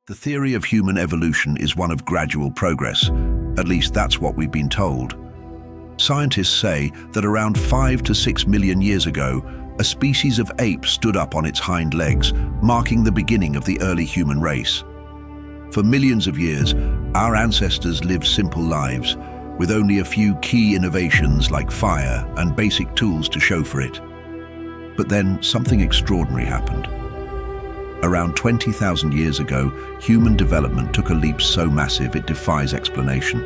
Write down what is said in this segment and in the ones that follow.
The theory of human evolution is one of gradual progress. At least that's what we've been told. Scientists say that around 5 to 6 million years ago, a species of ape stood up on its hind legs, marking the beginning of the early human race. For millions of years, our ancestors lived simple lives, with only a few key innovations like fire and basic tools to show for it. But then something extraordinary happened. Around 20,000 years ago, human development took a leap so massive it defies explanation.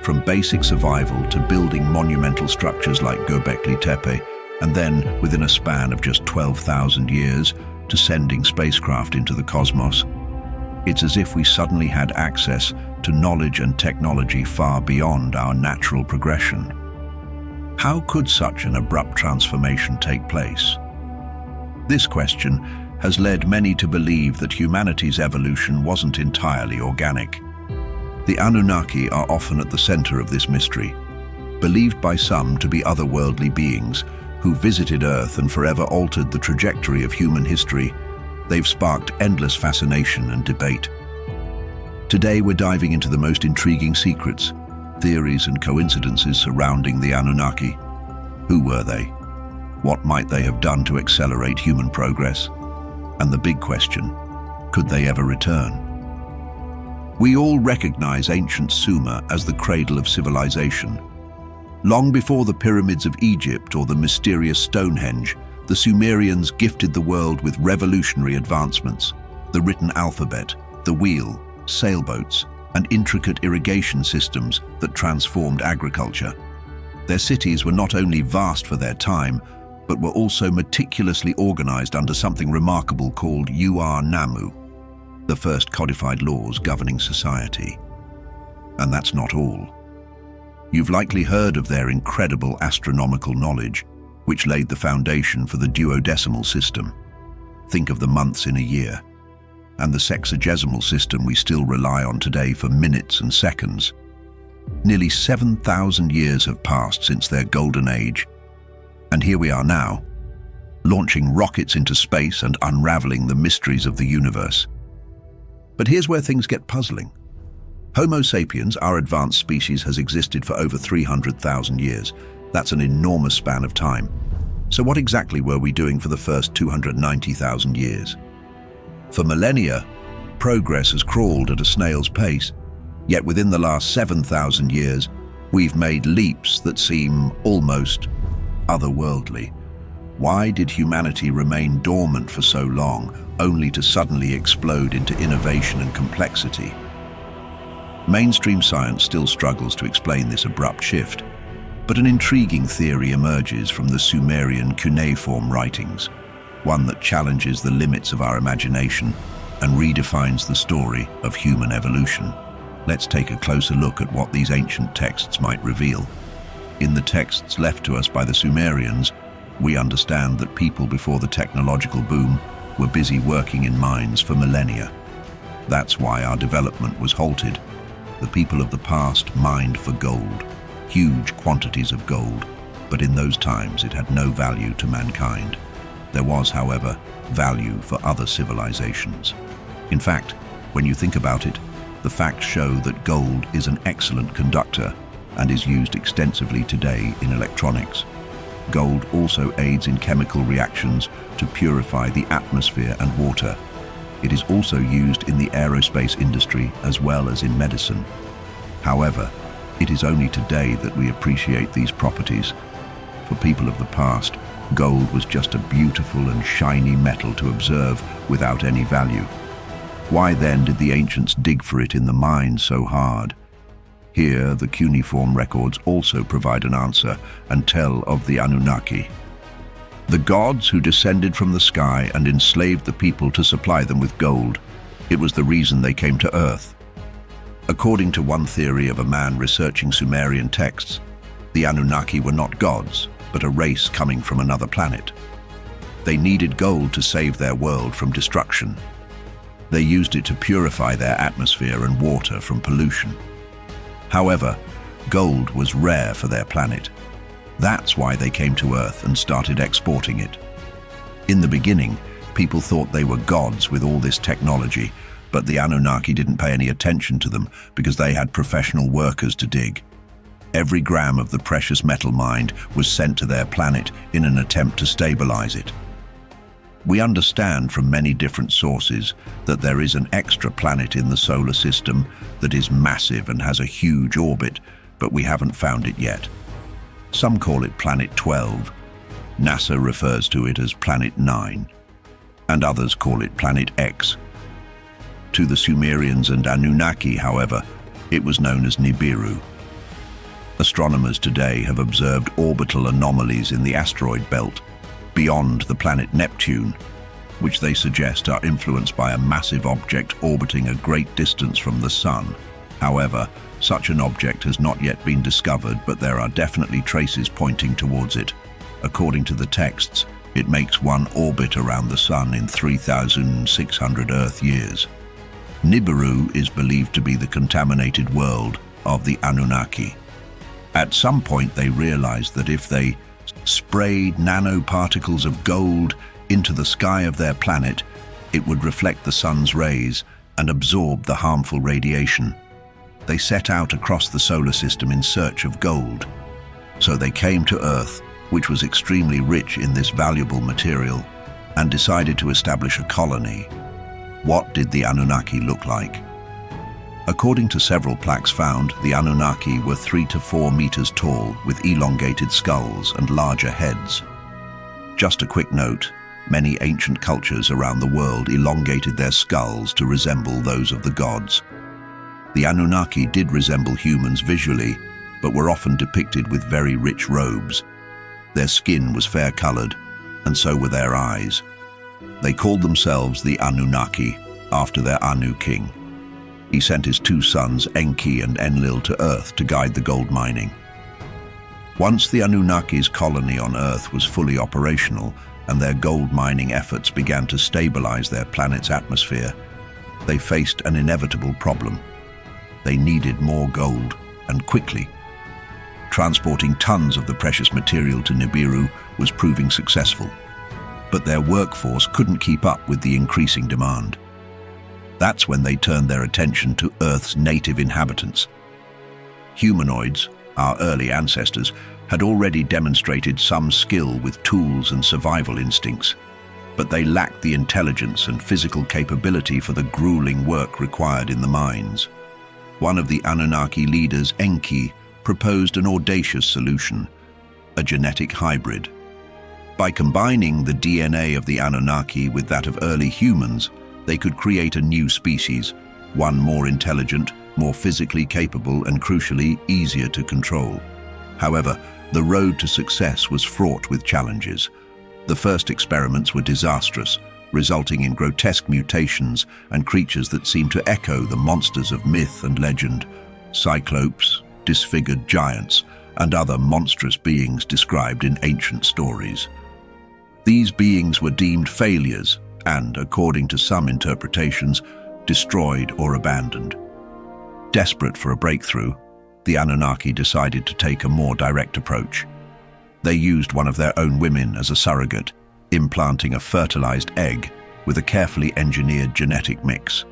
From basic survival to building monumental structures like Göbekli Tepe, and then, within a span of just 12,000 years, to sending spacecraft into the cosmos. It's as if we suddenly had access to knowledge and technology far beyond our natural progression. How could such an abrupt transformation take place? This question has led many to believe that humanity's evolution wasn't entirely organic. The Anunnaki are often at the center of this mystery, believed by some to be otherworldly beings who visited Earth and forever altered the trajectory of human history. They've sparked endless fascination and debate. Today we're diving into the most intriguing secrets, theories and coincidences surrounding the Anunnaki. Who were they? What might they have done to accelerate human progress? And the big question, could they ever return? We all recognize ancient Sumer as the cradle of civilization. Long before the pyramids of Egypt or the mysterious Stonehenge, the Sumerians gifted the world with revolutionary advancements: the written alphabet, the wheel, sailboats, and intricate irrigation systems that transformed agriculture. Their cities were not only vast for their time, but were also meticulously organized under something remarkable called Namu, the first codified laws governing society. And that's not all. You've likely heard of their incredible astronomical knowledge, which laid the foundation for the duodecimal system. Think of the months in a year, and the sexagesimal system we still rely on today for minutes and seconds. Nearly 7,000 years have passed since their golden age, and here we are now, launching rockets into space and unraveling the mysteries of the universe. But here's where things get puzzling. Homo sapiens, our advanced species, has existed for over 300,000 years. That's an enormous span of time. So what exactly were we doing for the first 290,000 years? For millennia, progress has crawled at a snail's pace. Yet within the last 7,000 years, we've made leaps that seem almost otherworldly. Why did humanity remain dormant for so long, only to suddenly explode into innovation and complexity? Mainstream science still struggles to explain this abrupt shift, but an intriguing theory emerges from the Sumerian cuneiform writings, one that challenges the limits of our imagination and redefines the story of human evolution. Let's take a closer look at what these ancient texts might reveal. In the texts left to us by the Sumerians, we understand that people before the technological boom were busy working in mines for millennia. That's why our development was halted. The people of the past mined for gold, huge quantities of gold, but in those times it had no value to mankind. There was, however, value for other civilizations. In fact, when you think about it, the facts show that gold is an excellent conductor and is used extensively today in electronics. Gold also aids in chemical reactions to purify the atmosphere and water. It is also used in the aerospace industry as well as in medicine. However, it is only today that we appreciate these properties. For people of the past, gold was just a beautiful and shiny metal to observe without any value. Why then did the ancients dig for it in the mines so hard? Here, the cuneiform records also provide an answer and tell of the Anunnaki, the gods who descended from the sky and enslaved the people to supply them with gold. It was the reason they came to Earth. According to one theory of a man researching Sumerian texts, the Anunnaki were not gods, but a race coming from another planet. They needed gold to save their world from destruction. They used it to purify their atmosphere and water from pollution. However, gold was rare for their planet. That's why they came to Earth and started exporting it. In the beginning, people thought they were gods with all this technology, But the Anunnaki didn't pay any attention to them because they had professional workers to dig. Every gram of the precious metal mined was sent to their planet in an attempt to stabilize it. We understand from many different sources that there is an extra planet in the solar system that is massive and has a huge orbit, but we haven't found it yet. Some call it Planet 12. NASA refers to it as Planet 9, and others call it Planet X. To the Sumerians and Anunnaki, however, it was known as Nibiru. Astronomers today have observed orbital anomalies in the asteroid belt beyond the planet Neptune, which they suggest are influenced by a massive object orbiting a great distance from the Sun. However, such an object has not yet been discovered, but there are definitely traces pointing towards it. According to the texts, it makes one orbit around the Sun in 3,600 Earth years. Nibiru is believed to be the contaminated world of the Anunnaki. At some point, they realized that if they sprayed nanoparticles of gold into the sky of their planet, it would reflect the sun's rays and absorb the harmful radiation. They set out across the solar system in search of gold. So they came to Earth, which was extremely rich in this valuable material, and decided to establish a colony. What did the Anunnaki look like? According to several plaques found, the Anunnaki were 3 to 4 meters tall with elongated skulls and larger heads. Just a quick note, many ancient cultures around the world elongated their skulls to resemble those of the gods. The Anunnaki did resemble humans visually, but were often depicted with very rich robes. Their skin was fair-colored, and so were their eyes. They called themselves the Anunnaki, after their Anu king. He sent his 2 sons, Enki and Enlil, to Earth to guide the gold mining. Once the Anunnaki's colony on Earth was fully operational and their gold mining efforts began to stabilize their planet's atmosphere, they faced an inevitable problem. They needed more gold, and quickly. Transporting tons of the precious material to Nibiru was proving successful, but their workforce couldn't keep up with the increasing demand. That's when they turned their attention to Earth's native inhabitants. Humanoids, our early ancestors, had already demonstrated some skill with tools and survival instincts, but they lacked the intelligence and physical capability for the grueling work required in the mines. One of the Anunnaki leaders, Enki, proposed an audacious solution, a genetic hybrid. By combining the DNA of the Anunnaki with that of early humans, they could create a new species, one more intelligent, more physically capable, and crucially, easier to control. However, the road to success was fraught with challenges. The first experiments were disastrous, resulting in grotesque mutations and creatures that seemed to echo the monsters of myth and legend: cyclopes, disfigured giants, and other monstrous beings described in ancient stories. These beings were deemed failures and, according to some interpretations, destroyed or abandoned. Desperate for a breakthrough, the Anunnaki decided to take a more direct approach. They used one of their own women as a surrogate, implanting a fertilized egg with a carefully engineered genetic mix.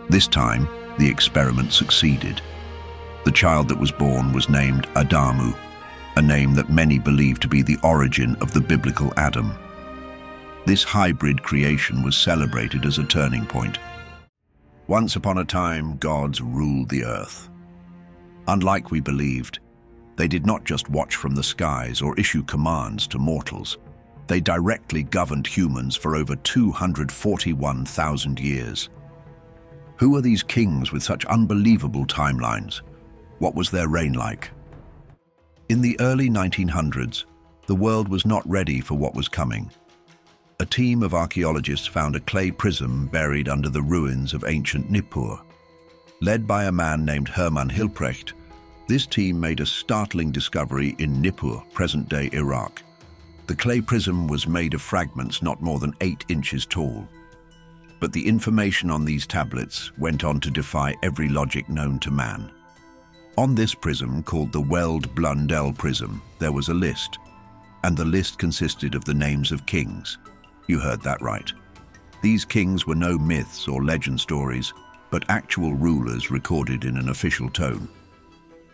This time, the experiment succeeded. The child that was born was named Adamu, a name that many believe to be the origin of the biblical Adam. This hybrid creation was celebrated as a turning point. Once upon a time, gods ruled the earth. Unlike we believed, they did not just watch from the skies or issue commands to mortals. They directly governed humans for over 241,000 years. Who are these kings with such unbelievable timelines? What was their reign like? In the early 1900s, the world was not ready for what was coming. A team of archaeologists found a clay prism buried under the ruins of ancient Nippur. Led by a man named Hermann Hilprecht, this team made a startling discovery in Nippur, present-day Iraq. The clay prism was made of fragments not more than 8 inches tall. But the information on these tablets went on to defy every logic known to man. On this prism, called the Weld-Blundell prism, there was a list, and the list consisted of the names of kings. You heard that right. These kings were no myths or legend stories, but actual rulers recorded in an official tome.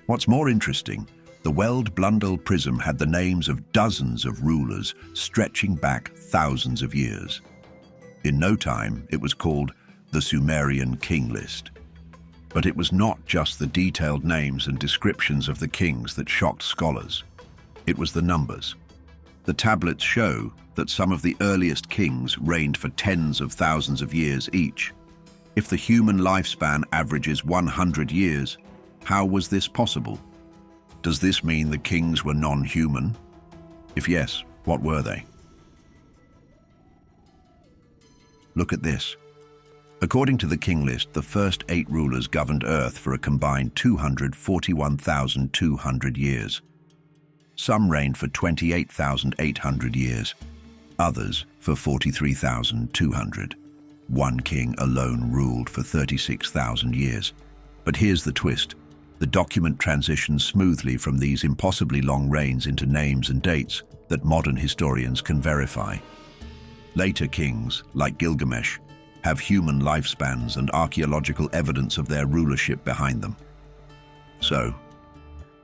What's more interesting, the Weld Blundell prism had the names of dozens of rulers stretching back thousands of years. In no time, it was called the Sumerian King List. But it was not just the detailed names and descriptions of the kings that shocked scholars. It was the numbers. The tablets show that some of the earliest kings reigned for tens of thousands of years each. If the human lifespan averages 100 years, how was this possible? Does this mean the kings were non-human? If yes, what were they? Look at this. According to the king list, the first 8 rulers governed Earth for a combined 241,200 years. Some reigned for 28,800 years, others for 43,200. One king alone ruled for 36,000 years. But here's the twist. The document transitions smoothly from these impossibly long reigns into names and dates that modern historians can verify. Later kings, like Gilgamesh, have human lifespans and archaeological evidence of their rulership behind them. So,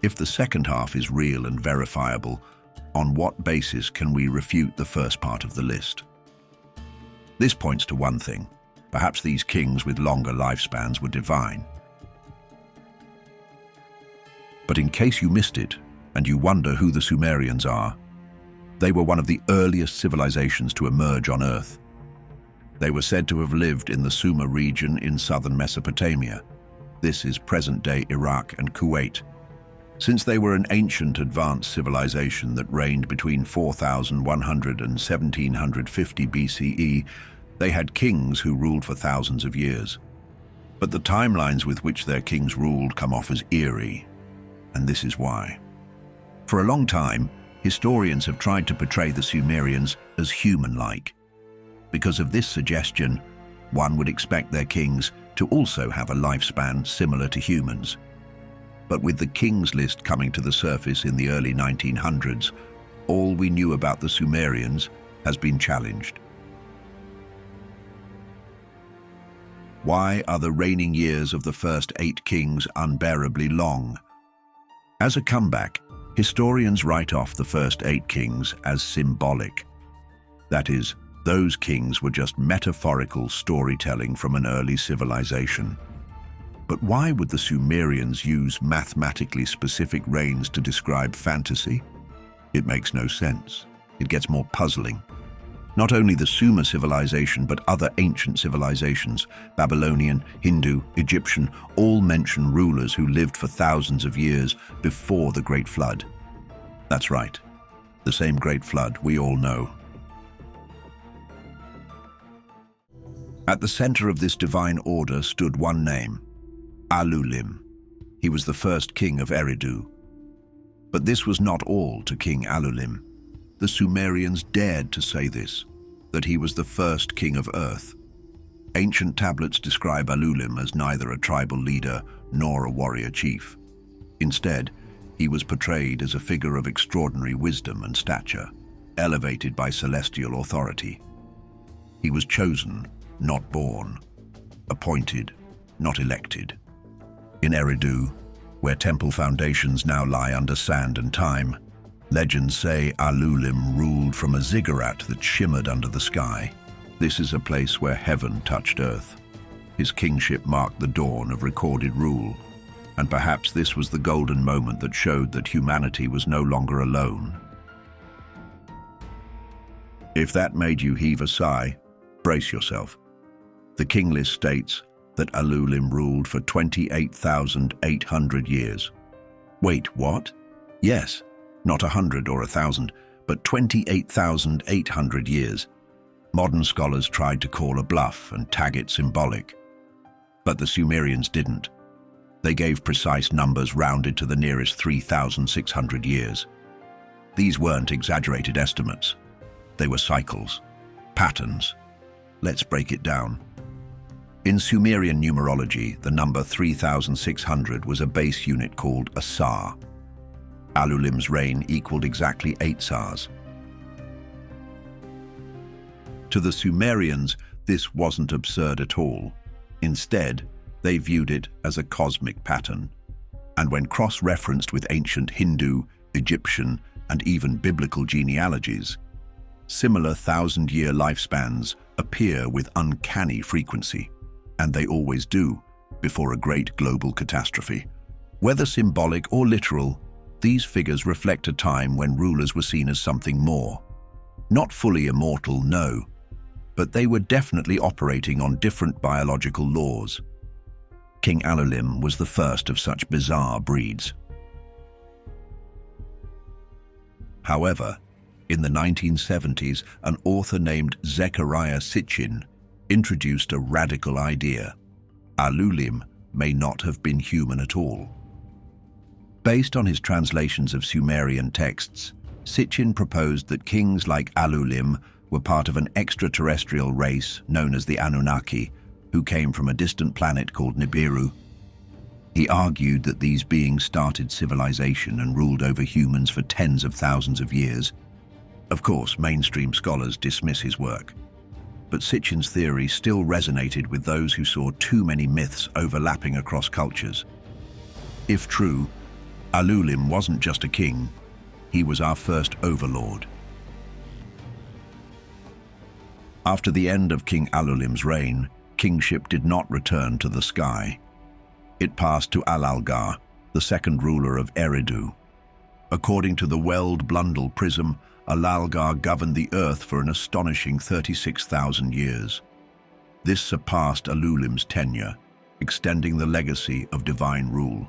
if the second half is real and verifiable, on what basis can we refute the first part of the list? This points to one thing. Perhaps these kings with longer lifespans were divine. But in case you missed it, and you wonder who the Sumerians are, they were one of the earliest civilizations to emerge on Earth. They were said to have lived in the Sumer region in southern Mesopotamia. This is present-day Iraq and Kuwait. Since they were an ancient advanced civilization that reigned between 4100 and 1750 BCE, they had kings who ruled for thousands of years. But the timelines with which their kings ruled come off as eerie, and this is why. For a long time, historians have tried to portray the Sumerians as human-like. Because of this suggestion, one would expect their kings to also have a lifespan similar to humans. But with the kings list coming to the surface in the early 1900s, all we knew about the Sumerians has been challenged. Why are the reigning years of the first 8 kings unbearably long? As a comeback, historians write off the first 8 kings as symbolic. That is, those kings were just metaphorical storytelling from an early civilization. But why would the Sumerians use mathematically specific reigns to describe fantasy? It makes no sense. It gets more puzzling. Not only the Sumer civilization, but other ancient civilizations, Babylonian, Hindu, Egyptian, all mention rulers who lived for thousands of years before the Great Flood. That's right, the same Great Flood we all know. At the center of this divine order stood one name, Alulim. He was the first king of Eridu. But this was not all to King Alulim. The Sumerians dared to say this, that he was the first king of Earth. Ancient tablets describe Alulim as neither a tribal leader nor a warrior chief. Instead, he was portrayed as a figure of extraordinary wisdom and stature, elevated by celestial authority. He was chosen, not born, appointed, not elected. In Eridu, where temple foundations now lie under sand and time, legends say Alulim ruled from a ziggurat that shimmered under the sky. This is a place where heaven touched earth. His kingship marked the dawn of recorded rule, and perhaps this was the golden moment that showed that humanity was no longer alone. If that made you heave a sigh, brace yourself. The king list states that Alulim ruled for 28,800 years. Wait, what? Yes, not 100 or 1,000, but 28,800 years. Modern scholars tried to call a bluff and tag it symbolic. But the Sumerians didn't. They gave precise numbers rounded to the nearest 3,600 years. These weren't exaggerated estimates. They were cycles, patterns. Let's break it down. In Sumerian numerology, the number 3,600 was a base unit called a sar. Alulim's reign equaled exactly 8 sars. To the Sumerians, This wasn't absurd at all. Instead, they viewed it as a cosmic pattern. And when cross-referenced with ancient Hindu, Egyptian, and even biblical genealogies, similar thousand-year lifespans appear with uncanny frequency, and they always do, before a great global catastrophe. Whether symbolic or literal, these figures reflect a time when rulers were seen as something more. Not fully immortal, no, but they were definitely operating on different biological laws. King Alulim was the first of such bizarre breeds. However, in the 1970s, an author named Zecharia Sitchin introduced a radical idea. Alulim may not have been human at all. Based on his translations of Sumerian texts, Sitchin proposed that kings like Alulim were part of an extraterrestrial race known as the Anunnaki, who came from a distant planet called Nibiru. He argued that these beings started civilization and ruled over humans for tens of thousands of years. Of course, mainstream scholars dismiss his work, but Sitchin's theory still resonated with those who saw too many myths overlapping across cultures. If true, Alulim wasn't just a king, he was our first overlord. After the end of King Alulim's reign, kingship did not return to the sky. It passed to Alalgar, the second ruler of Eridu. According to the Weld Blundell prism, Alalgar governed the earth for an astonishing 36,000 years. This surpassed Alulim's tenure, extending the legacy of divine rule.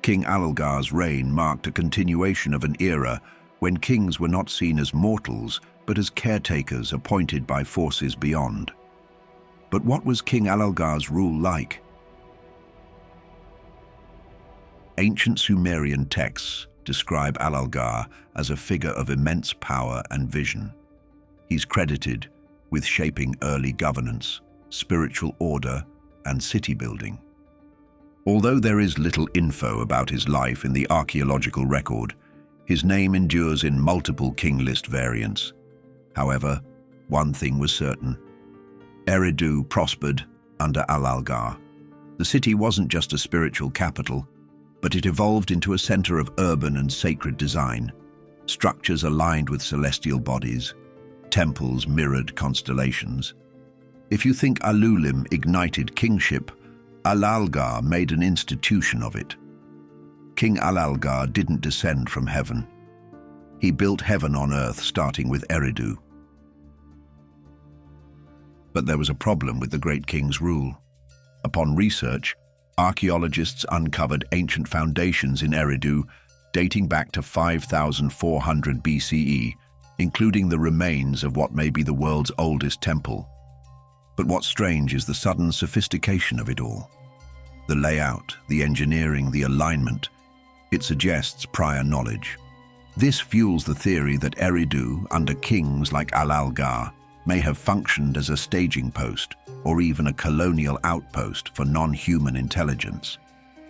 King Alalgar's reign marked a continuation of an era when kings were not seen as mortals, but as caretakers appointed by forces beyond. But what was King Alalgar's rule like? Ancient Sumerian texts describe Alalgar as a figure of immense power and vision. He's credited with shaping early governance, spiritual order, and city building. Although there is little info about his life in the archaeological record, his name endures in multiple king list variants. However, one thing was certain. Eridu prospered under Alalgar. The city wasn't just a spiritual capital, but it evolved into a center of urban and sacred design. Structures aligned with celestial bodies, temples mirrored constellations. If you think Alulim ignited kingship, Alalgar made an institution of it. King Alalgar didn't descend from heaven. He built heaven on earth, starting with Eridu. But there was a problem with the great king's rule. Upon research, archaeologists uncovered ancient foundations in Eridu dating back to 5,400 BCE, including the remains of what may be the world's oldest temple. But what's strange is the sudden sophistication of it all. The layout, the engineering, the alignment, it suggests prior knowledge. This fuels the theory that Eridu, under kings like Alalgar, may have functioned as a staging post or even a colonial outpost for non-human intelligence.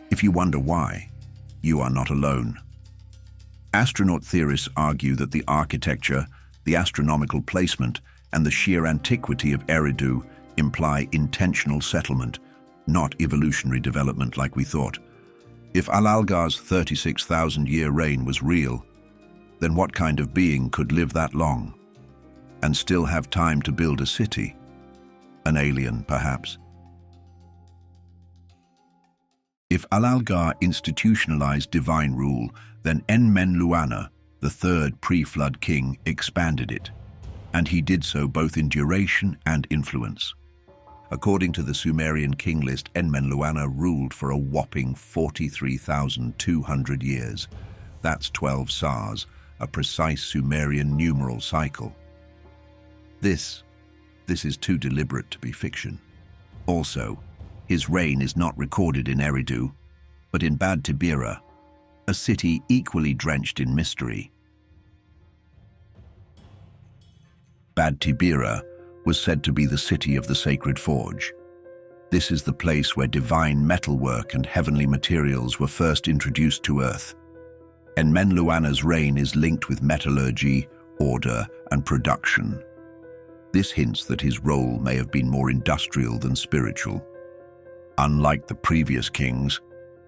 If you wonder why, you are not alone. Astronaut theorists argue that the architecture, the astronomical placement, and the sheer antiquity of Eridu imply intentional settlement, not evolutionary development like we thought. If Alalgar's 36,000-year reign was real, then what kind of being could live that long and still have time to build a city? An alien, perhaps. If Alalgar institutionalized divine rule, then Enmenluana, the third pre-flood king, expanded it, and he did so both in duration and influence. According to the Sumerian king list, Enmenluana ruled for a whopping 43,200 years. That's 12 Sars, a precise Sumerian numeral cycle. This is too deliberate to be fiction. Also, his reign is not recorded in Eridu, but in Bad Tibira, a city equally drenched in mystery. Bad Tibira was said to be the city of the sacred forge. This is the place where divine metalwork and heavenly materials were first introduced to Earth. Enmenluana's reign is linked with metallurgy, order, and production. This hints that his role may have been more industrial than spiritual. Unlike the previous kings,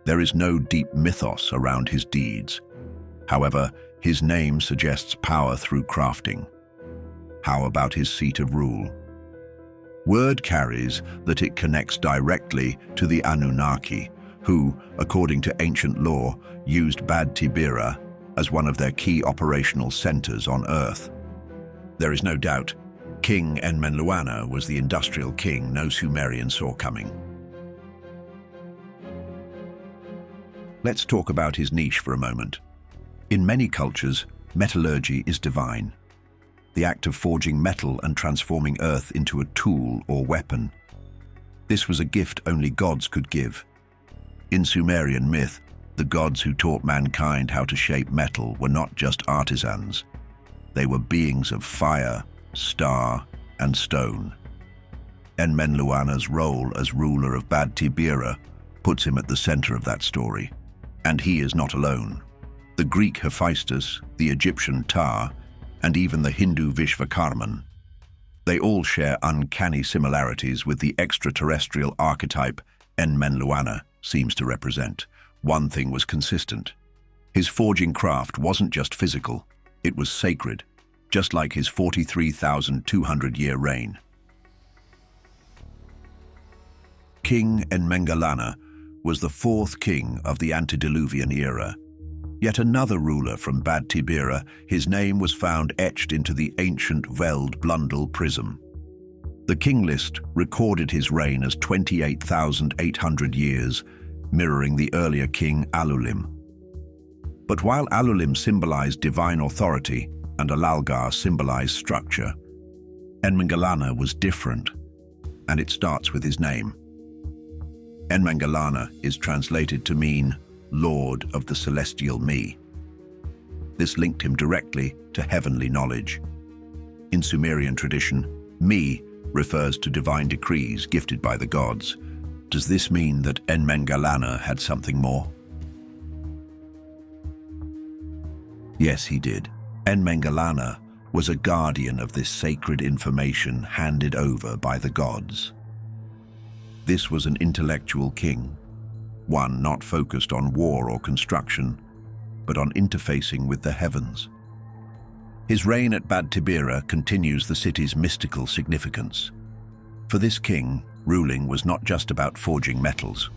there is no deep mythos around his deeds. However, his name suggests power through crafting. How about his seat of rule? Word carries that it connects directly to the Anunnaki, who, according to ancient lore, used Bad Tibira as one of their key operational centers on Earth. There is no doubt, King Enmenluana was the industrial king no Sumerian saw coming. Let's talk about his niche for a moment. In many cultures, metallurgy is divine. The act of forging metal and transforming earth into a tool or weapon. This was a gift only gods could give. In Sumerian myth, the gods who taught mankind how to shape metal were not just artisans. They were beings of fire, star, and stone. Enmenluana's role as ruler of Bad Tibira puts him at the center of that story. And he is not alone. The Greek Hephaestus, the Egyptian Ptah, and even the Hindu Vishvakarman. They all share uncanny similarities with the extraterrestrial archetype Enmenluana seems to represent. One thing was consistent. His forging craft wasn't just physical, it was sacred, just like his 43,200-year reign. King Enmengalana was the fourth king of the antediluvian era. Yet another ruler from Bad Tibira, his name was found etched into the ancient Veld Blundell prism. The king list recorded his reign as 28,800 years, mirroring the earlier king Alulim. But while Alulim symbolized divine authority and Alalgar symbolized structure, Enmengalana was different, and it starts with his name. Enmengalana is translated to mean Lord of the Celestial Me. This linked him directly to heavenly knowledge. In Sumerian tradition, Me refers to divine decrees gifted by the gods. Does this mean that Enmengalana had something more? Yes, he did. Enmengalana was a guardian of this sacred information handed over by the gods. This was an intellectual king, one not focused on war or construction, but on interfacing with the heavens. His reign at Bad Tibira continues the city's mystical significance. For this king, ruling was not just about forging metals.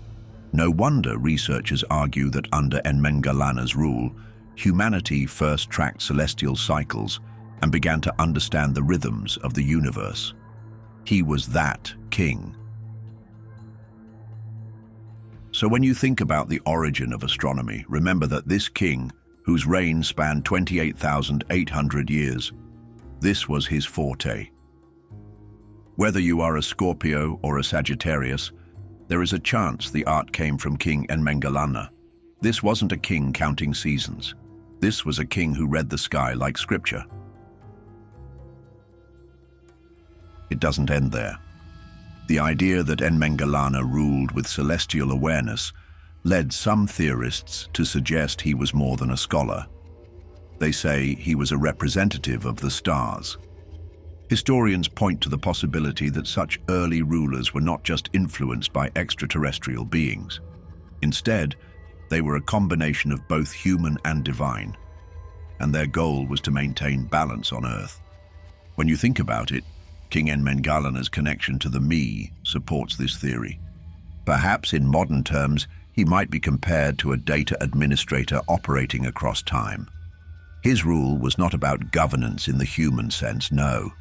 No wonder researchers argue that under Enmengalana's rule, humanity first tracked celestial cycles and began to understand the rhythms of the universe. He was that king. So when you think about the origin of astronomy, remember that this king, whose reign spanned 28,800 years, this was his forte. Whether you are a Scorpio or a Sagittarius, there is a chance the art came from King Enmengalana. This wasn't a king counting seasons. This was a king who read the sky like scripture. It doesn't end there. The idea that Enmengalana ruled with celestial awareness led some theorists to suggest he was more than a scholar. They say he was a representative of the stars. Historians point to the possibility that such early rulers were not just influenced by extraterrestrial beings. Instead, they were a combination of both human and divine, and their goal was to maintain balance on Earth. When you think about it, King Enmengalana's connection to the Me supports this theory. Perhaps in modern terms, he might be compared to a data administrator operating across time. His rule was not about governance in the human sense, no.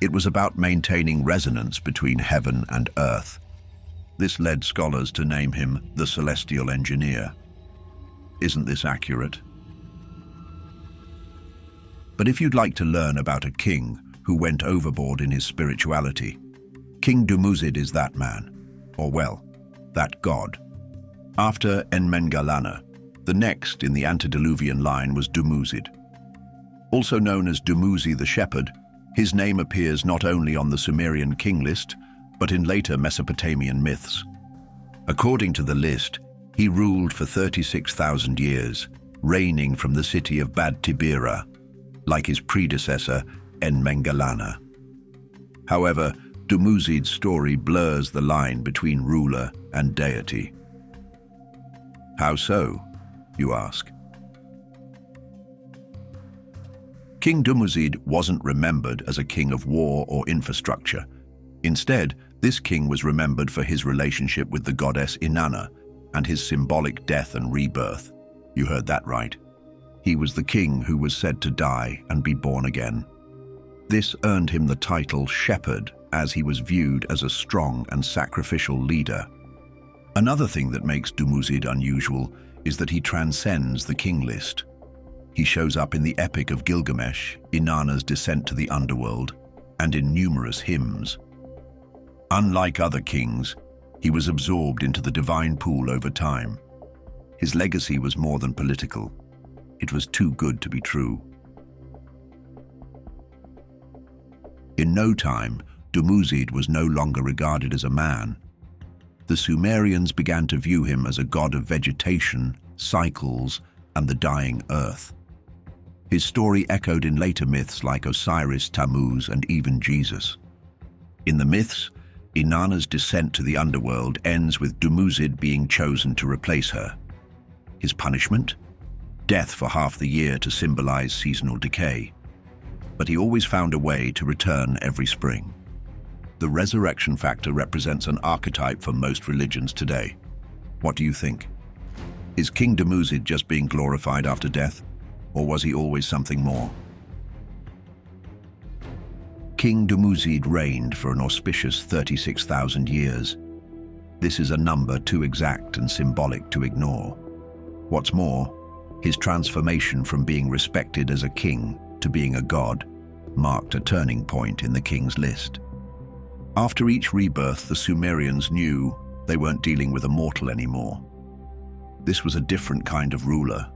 It was about maintaining resonance between heaven and earth. This led scholars to name him the Celestial Engineer. Isn't this accurate? But if you'd like to learn about a king who went overboard in his spirituality, King Dumuzid is that man, or well, that god. After Enmengalana, the next in the antediluvian line was Dumuzid. Also known as Dumuzi the Shepherd, his name appears not only on the Sumerian king list, but in later Mesopotamian myths. According to the list, he ruled for 36,000 years, reigning from the city of Bad Tibira, like his predecessor, Enmengalana. However, Dumuzi's story blurs the line between ruler and deity. How so, you ask? King Dumuzid wasn't remembered as a king of war or infrastructure. Instead, this king was remembered for his relationship with the goddess Inanna and his symbolic death and rebirth. You heard that right. He was the king who was said to die and be born again. This earned him the title Shepherd, as he was viewed as a strong and sacrificial leader. Another thing that makes Dumuzid unusual is that he transcends the king list. He shows up in the Epic of Gilgamesh, Inanna's descent to the underworld, and in numerous hymns. Unlike other kings, he was absorbed into the divine pool over time. His legacy was more than political. It was too good to be true. In no time, Dumuzid was no longer regarded as a man. The Sumerians began to view him as a god of vegetation, cycles, and the dying earth. His story echoed in later myths like Osiris, Tammuz, and even Jesus. In the myths, Inanna's descent to the underworld ends with Dumuzid being chosen to replace her. His punishment? Death for half the year to symbolize seasonal decay. But he always found a way to return every spring. The resurrection factor represents an archetype for most religions today. What do you think? Is King Dumuzid just being glorified after death, or was he always something more? King Dumuzid reigned for an auspicious 36,000 years. This is a number too exact and symbolic to ignore. What's more, his transformation from being respected as a king to being a god marked a turning point in the king's list. After each rebirth, the Sumerians knew they weren't dealing with a mortal anymore. This was a different kind of ruler.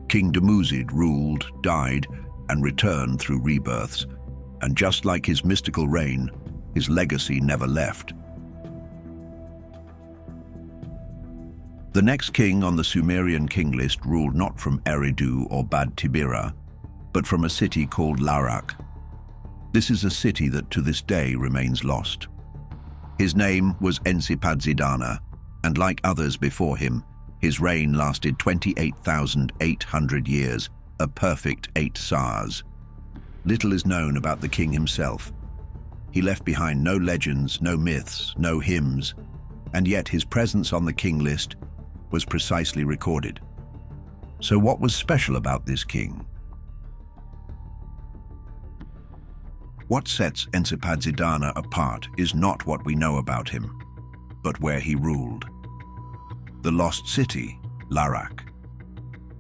King Dumuzid ruled, died, and returned through rebirths, and just like his mystical reign, his legacy never left. The next king on the Sumerian king list ruled not from Eridu or Bad Tibira, but from a city called Larak. This is a city that to this day remains lost. His name was Ensipada, and like others before him, his reign lasted 28,800 years, a perfect 8 sars. Little is known about the king himself. He left behind no legends, no myths, no hymns, and yet his presence on the king list was precisely recorded. So what was special about this king? What sets Ensipada apart is not what we know about him, but where he ruled. The lost city, Larak.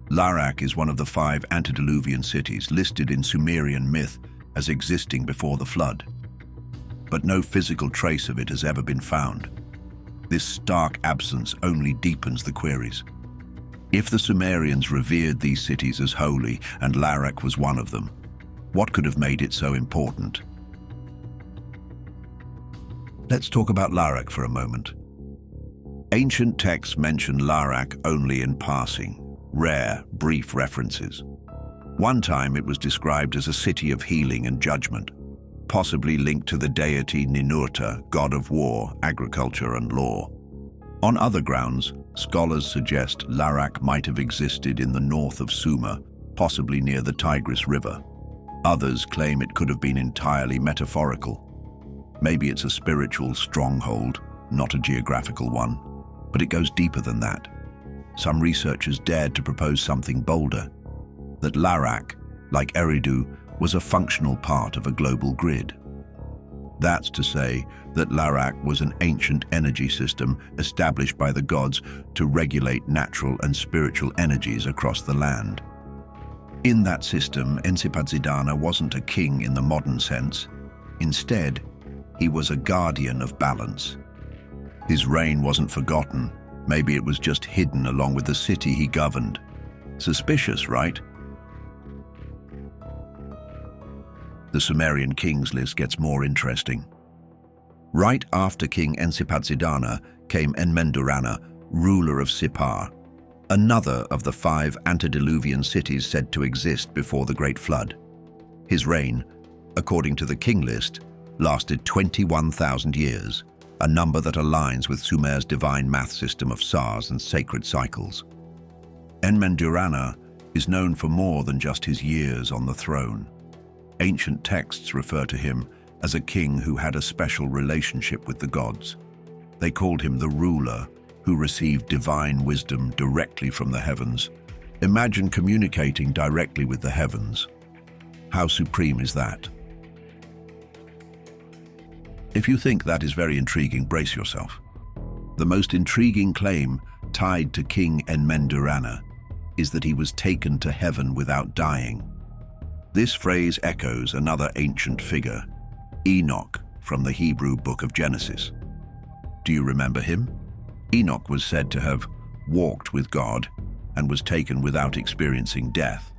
Larak is one of the 5 antediluvian cities listed in Sumerian myth as existing before the flood. But no physical trace of it has ever been found. This stark absence only deepens the queries. If the Sumerians revered these cities as holy, and Larak was one of them, what could have made it so important? Let's talk about Larak for a moment. Ancient texts mention Larak only in passing, rare, brief references. One time it was described as a city of healing and judgment, possibly linked to the deity Ninurta, god of war, agriculture, and law. On other grounds, scholars suggest Larak might have existed in the north of Sumer, possibly near the Tigris River. Others claim it could have been entirely metaphorical. Maybe it's a spiritual stronghold, not a geographical one, but it goes deeper than that. Some researchers dared to propose something bolder, that Larak, like Eridu, was a functional part of a global grid. That's to say that Larak was an ancient energy system established by the gods to regulate natural and spiritual energies across the land. In that system, Ensipada wasn't a king in the modern sense. Instead, he was a guardian of balance. His reign wasn't forgotten. Maybe it was just hidden along with the city he governed. Suspicious, right? The Sumerian kings list gets more interesting. Right after King Ensipada came Enmendurana, ruler of Sippar, another of the 5 antediluvian cities said to exist before the Great Flood. His reign, according to the king list, lasted 21,000 years, a number that aligns with Sumer's divine math system of stars and sacred cycles. Enmendu-Rana is known for more than just his years on the throne. Ancient texts refer to him as a king who had a special relationship with the gods. They called him the ruler who received divine wisdom directly from the heavens. Imagine communicating directly with the heavens. How supreme is that? If you think that is very intriguing, brace yourself. The most intriguing claim tied to King Enmendu-Rana is that he was taken to heaven without dying. This phrase echoes another ancient figure, Enoch, from the Hebrew book of Genesis. Do you remember him? Enoch was said to have walked with God and was taken without experiencing death.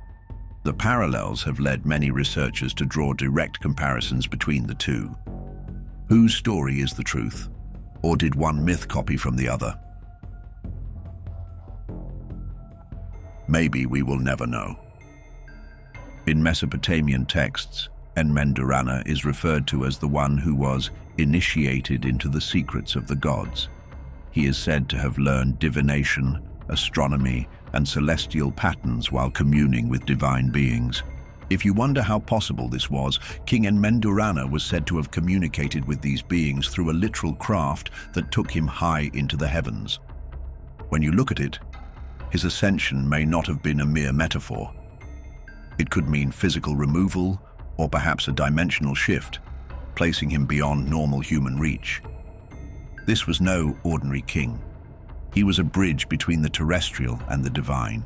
The parallels have led many researchers to draw direct comparisons between the two. Whose story is the truth? Or did one myth copy from the other? Maybe we will never know. In Mesopotamian texts, Enmendu-Rana is referred to as the one who was initiated into the secrets of the gods. He is said to have learned divination, astronomy, and celestial patterns while communing with divine beings. If you wonder how possible this was, King Enmendu-Rana was said to have communicated with these beings through a literal craft that took him high into the heavens. When you look at it, his ascension may not have been a mere metaphor. It could mean physical removal or perhaps a dimensional shift, placing him beyond normal human reach. This was no ordinary king. He was a bridge between the terrestrial and the divine.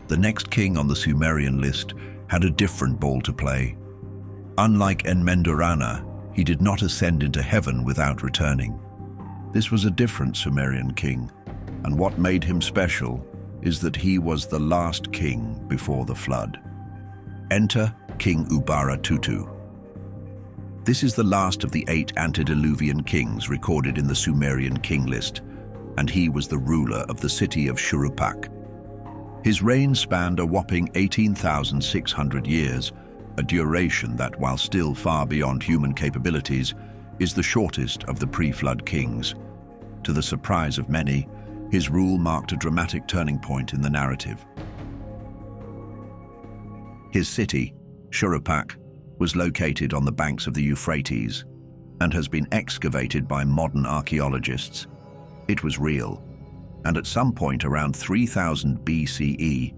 The next king on the Sumerian list had a different ball to play. Unlike Enmendu-Rana, he did not ascend into heaven without returning. This was a different Sumerian king, and what made him special is that he was the last king before the flood. Enter King Ubara-Tutu. This is the last of the 8 antediluvian kings recorded in the Sumerian king list, and he was the ruler of the city of Shuruppak. His reign spanned a whopping 18,600 years, a duration that, while still far beyond human capabilities, is the shortest of the pre-flood kings. To the surprise of many, his rule marked a dramatic turning point in the narrative. His city, Shuruppak, was located on the banks of the Euphrates and has been excavated by modern archaeologists. It was real, and at some point around 3000 BCE,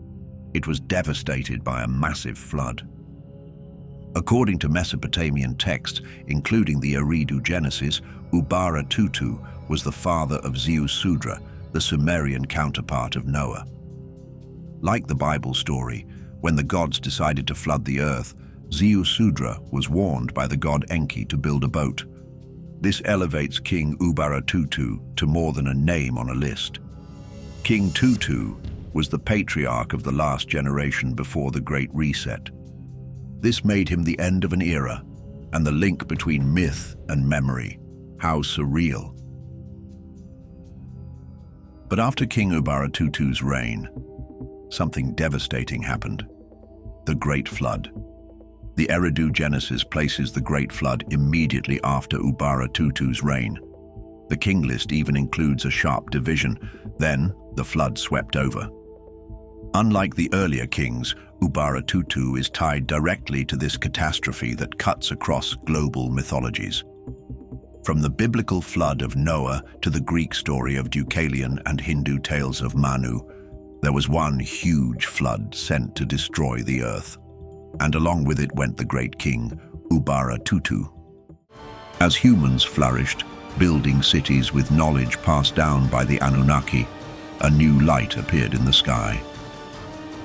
it was devastated by a massive flood. According to Mesopotamian texts, including the Eridu Genesis, Ubara-Tutu was the father of Ziusudra, the Sumerian counterpart of Noah. Like the Bible story, when the gods decided to flood the earth, Ziusudra was warned by the god Enki to build a boat. This elevates King Ubara-Tutu to more than a name on a list. King Tutu was the patriarch of the last generation before the Great Reset. This made him the end of an era, and the link between myth and memory. How surreal. But after King Ubara-Tutu's reign, something devastating happened. The Great Flood. The Eridu Genesis places the Great Flood immediately after Ubara-Tutu's reign. The king list even includes a sharp division. Then, the flood swept over. Unlike the earlier kings, Ubara-Tutu is tied directly to this catastrophe that cuts across global mythologies. From the biblical flood of Noah to the Greek story of Deucalion and Hindu tales of Manu, there was one huge flood sent to destroy the earth. And along with it went the great king, Ubara-Tutu. As humans flourished, building cities with knowledge passed down by the Anunnaki, a new light appeared in the sky.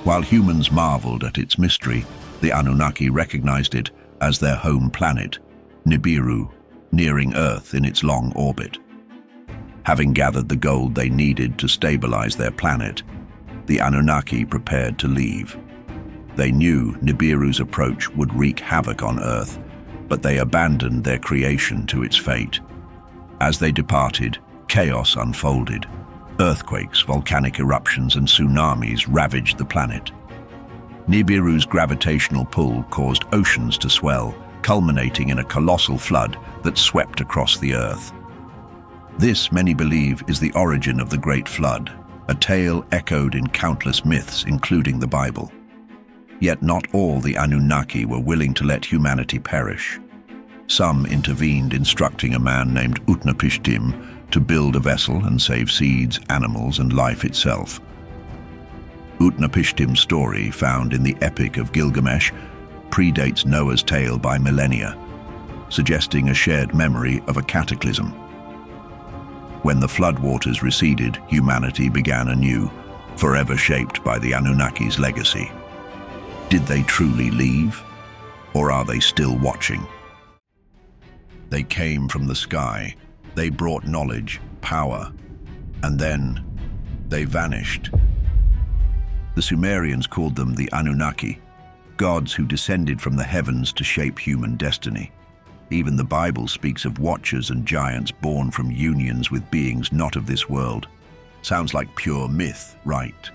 While humans marveled at its mystery, the Anunnaki recognized it as their home planet, Nibiru, nearing Earth in its long orbit. Having gathered the gold they needed to stabilize their planet, the Anunnaki prepared to leave. They knew Nibiru's approach would wreak havoc on Earth, but they abandoned their creation to its fate. As they departed, chaos unfolded. Earthquakes, volcanic eruptions, and tsunamis ravaged the planet. Nibiru's gravitational pull caused oceans to swell, culminating in a colossal flood that swept across the Earth. This, many believe, is the origin of the Great Flood, a tale echoed in countless myths, including the Bible. Yet not all the Anunnaki were willing to let humanity perish. Some intervened, instructing a man named Utnapishtim to build a vessel and save seeds, animals, and life itself. Utnapishtim's story, found in the Epic of Gilgamesh, predates Noah's tale by millennia, suggesting a shared memory of a cataclysm. When the floodwaters receded, humanity began anew, forever shaped by the Anunnaki's legacy. Did they truly leave, or are they still watching? They came from the sky, they brought knowledge, power, and then they vanished. The Sumerians called them the Anunnaki, gods who descended from the heavens to shape human destiny. Even the Bible speaks of watchers and giants born from unions with beings not of this world. Sounds like pure myth, right?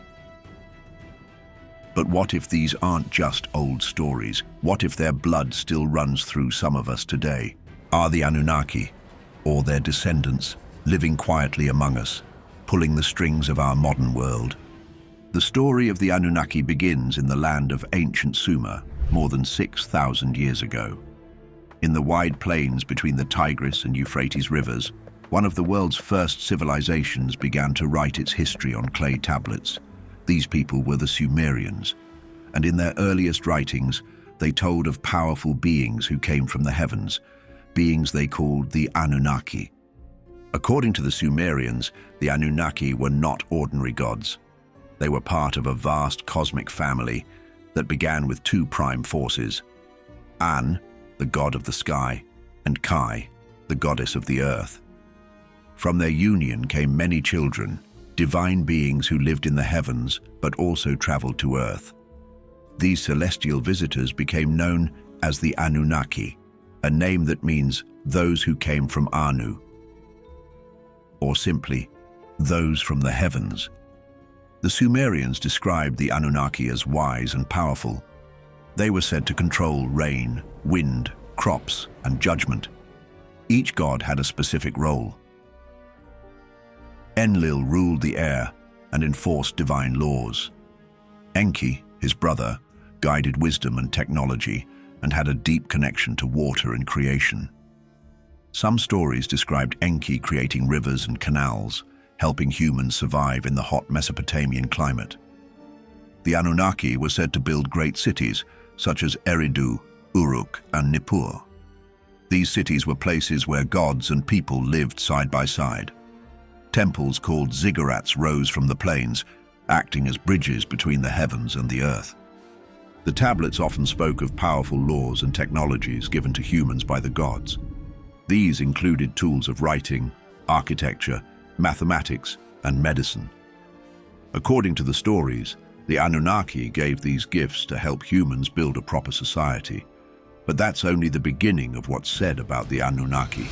But what if these aren't just old stories? What if their blood still runs through some of us today? Are the Anunnaki, or their descendants, living quietly among us, pulling the strings of our modern world? The story of the Anunnaki begins in the land of ancient Sumer, more than 6,000 years ago. In the wide plains between the Tigris and Euphrates rivers, one of the world's first civilizations began to write its history on clay tablets. These people were the Sumerians, and in their earliest writings, they told of powerful beings who came from the heavens, beings they called the Anunnaki. According to the Sumerians, the Anunnaki were not ordinary gods. They were part of a vast cosmic family that began with two prime forces: An, the god of the sky, and Kai, the goddess of the earth. From their union came many children, divine beings who lived in the heavens but also traveled to earth. These celestial visitors became known as the Anunnaki, a name that means those who came from Anu, or simply, those from the heavens. The Sumerians described the Anunnaki as wise and powerful. They were said to control rain, wind, crops, and judgment. Each god had a specific role. Enlil ruled the air and enforced divine laws. Enki, his brother, guided wisdom and technology and had a deep connection to water and creation. Some stories described Enki creating rivers and canals, helping humans survive in the hot Mesopotamian climate. The Anunnaki were said to build great cities, such as Eridu, Uruk, and Nippur. These cities were places where gods and people lived side by side. Temples called ziggurats rose from the plains, acting as bridges between the heavens and the earth. The tablets often spoke of powerful laws and technologies given to humans by the gods. These included tools of writing, architecture, mathematics, and medicine. According to the stories, the Anunnaki gave these gifts to help humans build a proper society. But that's only the beginning of what's said about the Anunnaki.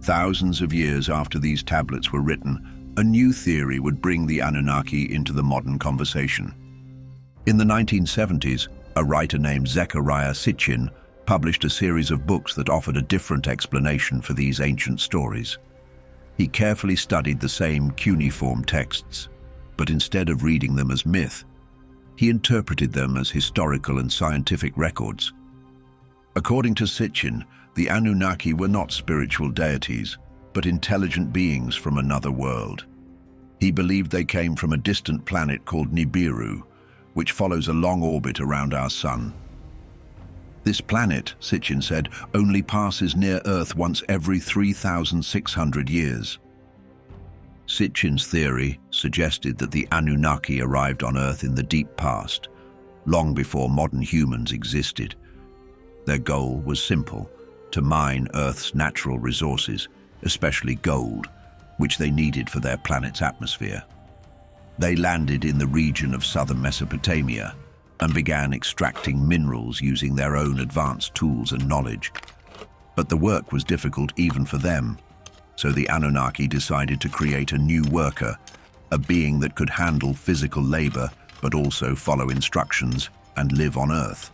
Thousands of years after these tablets were written, a new theory would bring the Anunnaki into the modern conversation. In the 1970s, a writer named Zecharia Sitchin published a series of books that offered a different explanation for these ancient stories. He carefully studied the same cuneiform texts, but instead of reading them as myth, he interpreted them as historical and scientific records. According to Sitchin, the Anunnaki were not spiritual deities, but intelligent beings from another world. He believed they came from a distant planet called Nibiru, which follows a long orbit around our sun. This planet, Sitchin said, only passes near Earth once every 3,600 years. Sitchin's theory suggested that the Anunnaki arrived on Earth in the deep past, long before modern humans existed. Their goal was simple: to mine Earth's natural resources, especially gold, which they needed for their planet's atmosphere. They landed in the region of southern Mesopotamia and began extracting minerals using their own advanced tools and knowledge. But the work was difficult even for them, so the Anunnaki decided to create a new worker, a being that could handle physical labor but also follow instructions and live on Earth.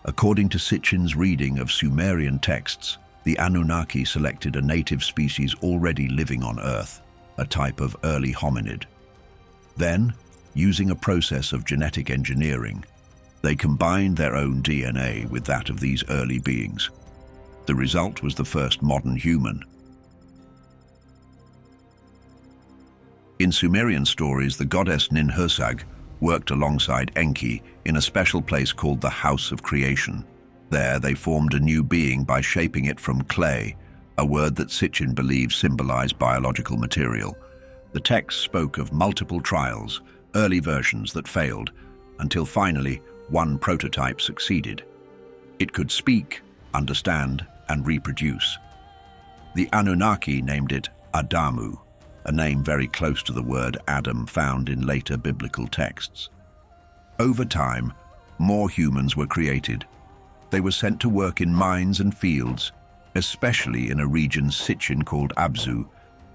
According to Sitchin's reading of Sumerian texts, the Anunnaki selected a native species already living on Earth, a type of early hominid. Then, using a process of genetic engineering, they combined their own DNA with that of these early beings. The result was the first modern human. In Sumerian stories, the goddess Ninhursag worked alongside Enki in a special place called the House of Creation. There, they formed a new being by shaping it from clay, a word that Sitchin believes symbolized biological material. The text spoke of multiple trials, early versions that failed, until finally one prototype succeeded. It could speak, understand, and reproduce. The Anunnaki named it Adamu, a name very close to the word Adam found in later biblical texts. Over time, more humans were created. They were sent to work in mines and fields, especially in a region Sitchin called Abzu,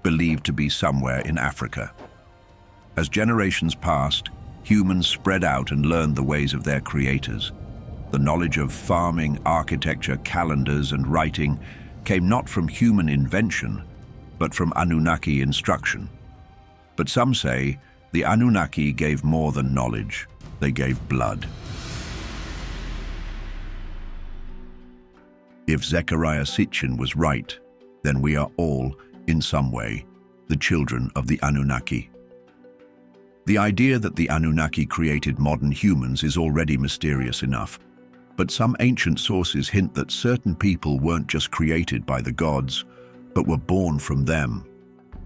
believed to be somewhere in Africa. As generations passed, humans spread out and learned the ways of their creators. The knowledge of farming, architecture, calendars, and writing came not from human invention, but from Anunnaki instruction. But some say the Anunnaki gave more than knowledge, they gave blood. If Zecharia Sitchin was right, then we are all, in some way, the children of the Anunnaki. The idea that the Anunnaki created modern humans is already mysterious enough, but some ancient sources hint that certain people weren't just created by the gods, but were born from them.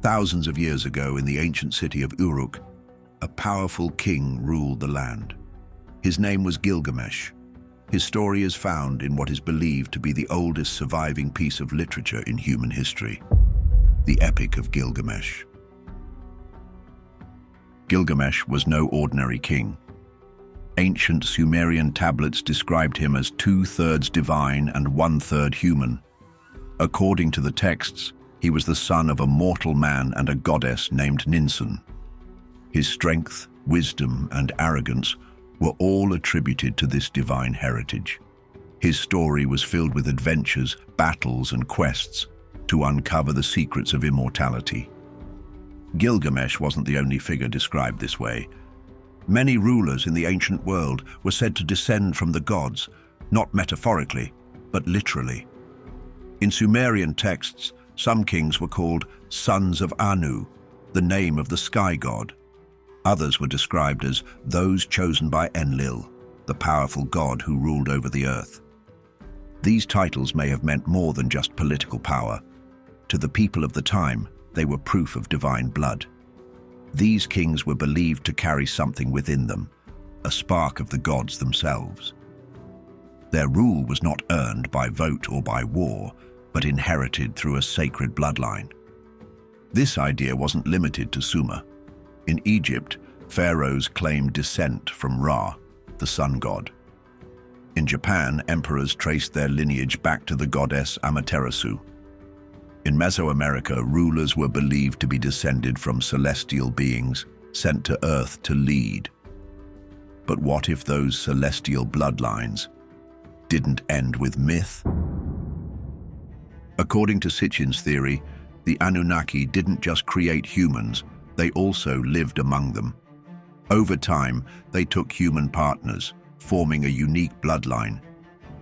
Thousands of years ago in the ancient city of Uruk, a powerful king ruled the land. His name was Gilgamesh. His story is found in what is believed to be the oldest surviving piece of literature in human history, the Epic of Gilgamesh. Gilgamesh was no ordinary king. Ancient Sumerian tablets described him as 2/3 divine and 1/3 human. According to the texts, he was the son of a mortal man and a goddess named Ninsun. His strength, wisdom, and arrogance were all attributed to this divine heritage. His story was filled with adventures, battles, and quests to uncover the secrets of immortality. Gilgamesh wasn't the only figure described this way. Many rulers in the ancient world were said to descend from the gods, not metaphorically, but literally. In Sumerian texts, some kings were called sons of Anu, the name of the sky god. Others were described as those chosen by Enlil, the powerful god who ruled over the earth. These titles may have meant more than just political power. To the people of the time, they were proof of divine blood. These kings were believed to carry something within them, a spark of the gods themselves. Their rule was not earned by vote or by war, but inherited through a sacred bloodline. This idea wasn't limited to Sumer. In Egypt, pharaohs claimed descent from Ra, the sun god. In Japan, emperors traced their lineage back to the goddess Amaterasu. In Mesoamerica, rulers were believed to be descended from celestial beings sent to Earth to lead. But what if those celestial bloodlines didn't end with myth? According to Sitchin's theory, the Anunnaki didn't just create humans, they also lived among them. Over time, they took human partners, forming a unique bloodline.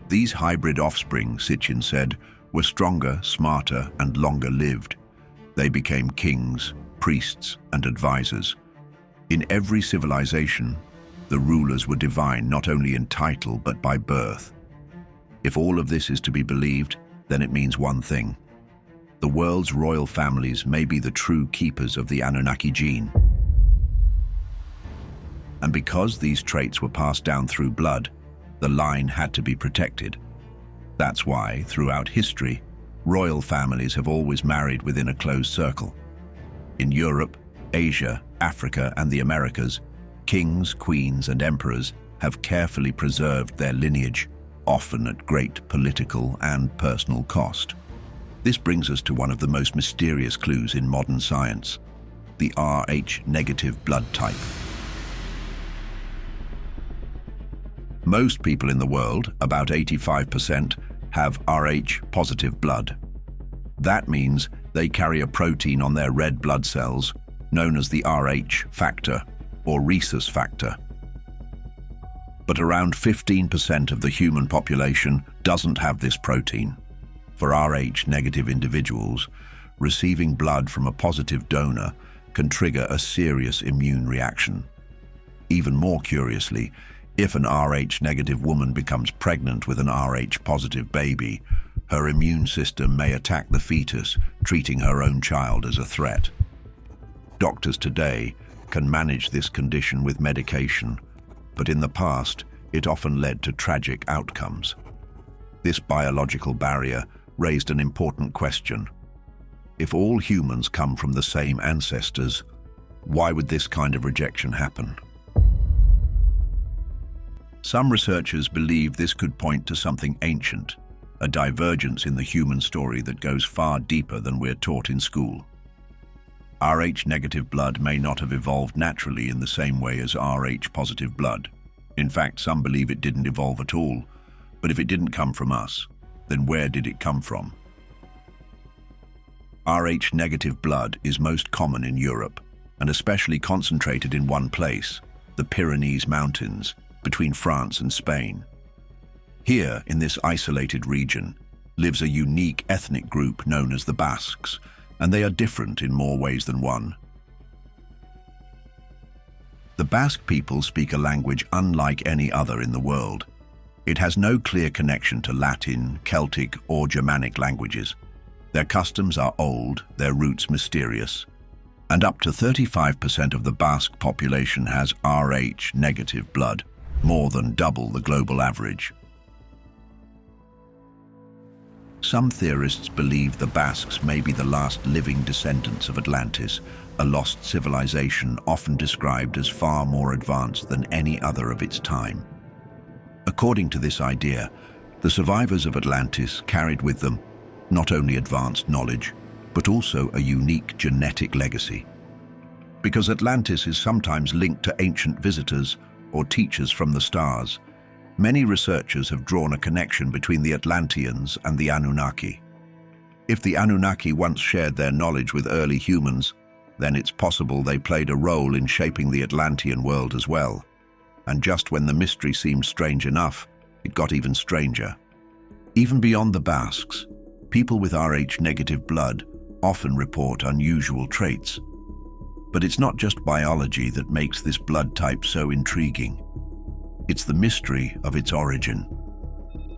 These hybrid offspring, Sitchin said, were stronger, smarter, and longer lived. They became kings, priests, and advisors. In every civilization, the rulers were divine not only in title but by birth. If all of this is to be believed, then it means one thing. The world's royal families may be the true keepers of the Anunnaki gene. And because these traits were passed down through blood, the line had to be protected. That's why, throughout history, royal families have always married within a closed circle. In Europe, Asia, Africa, and the Americas, kings, queens, and emperors have carefully preserved their lineage, often at great political and personal cost. This brings us to one of the most mysterious clues in modern science. the Rh negative blood type. Most people in the world, about 85%, have Rh positive blood. That means they carry a protein on their red blood cells known as the Rh factor or rhesus factor. But around 15% of the human population doesn't have this protein. For Rh negative individuals, receiving blood from a positive donor can trigger a serious immune reaction. Even more curiously, if an Rh negative woman becomes pregnant with an Rh positive baby, her immune system may attack the fetus, treating her own child as a threat. Doctors today can manage this condition with medication, but in the past, it often led to tragic outcomes. This biological barrier raised an important question. If all humans come from the same ancestors, why would this kind of rejection happen? Some researchers believe this could point to something ancient, a divergence in the human story that goes far deeper than we're taught in school. Rh negative blood may not have evolved naturally in the same way as Rh positive blood. In fact, some believe it didn't evolve at all. But if it didn't come from us, then where did it come from? Rh negative blood is most common in Europe, and especially concentrated in one place, the Pyrenees Mountains, between France and Spain. Here, in this isolated region, lives a unique ethnic group known as the Basques, and they are different in more ways than one. The Basque people speak a language unlike any other in the world. It has no clear connection to Latin, Celtic, or Germanic languages. Their customs are old, their roots mysterious, and up to 35% of the Basque population has Rh negative blood, more than double the global average. Some theorists believe the Basques may be the last living descendants of Atlantis, a lost civilization often described as far more advanced than any other of its time. According to this idea, the survivors of Atlantis carried with them not only advanced knowledge, but also a unique genetic legacy. Because Atlantis is sometimes linked to ancient visitors or teachers from the stars, many researchers have drawn a connection between the Atlanteans and the Anunnaki. If the Anunnaki once shared their knowledge with early humans, then it's possible they played a role in shaping the Atlantean world as well. And just when the mystery seemed strange enough, it got even stranger. Even beyond the Basques, people with Rh negative blood often report unusual traits. But it's not just biology that makes this blood type so intriguing. It's the mystery of its origin.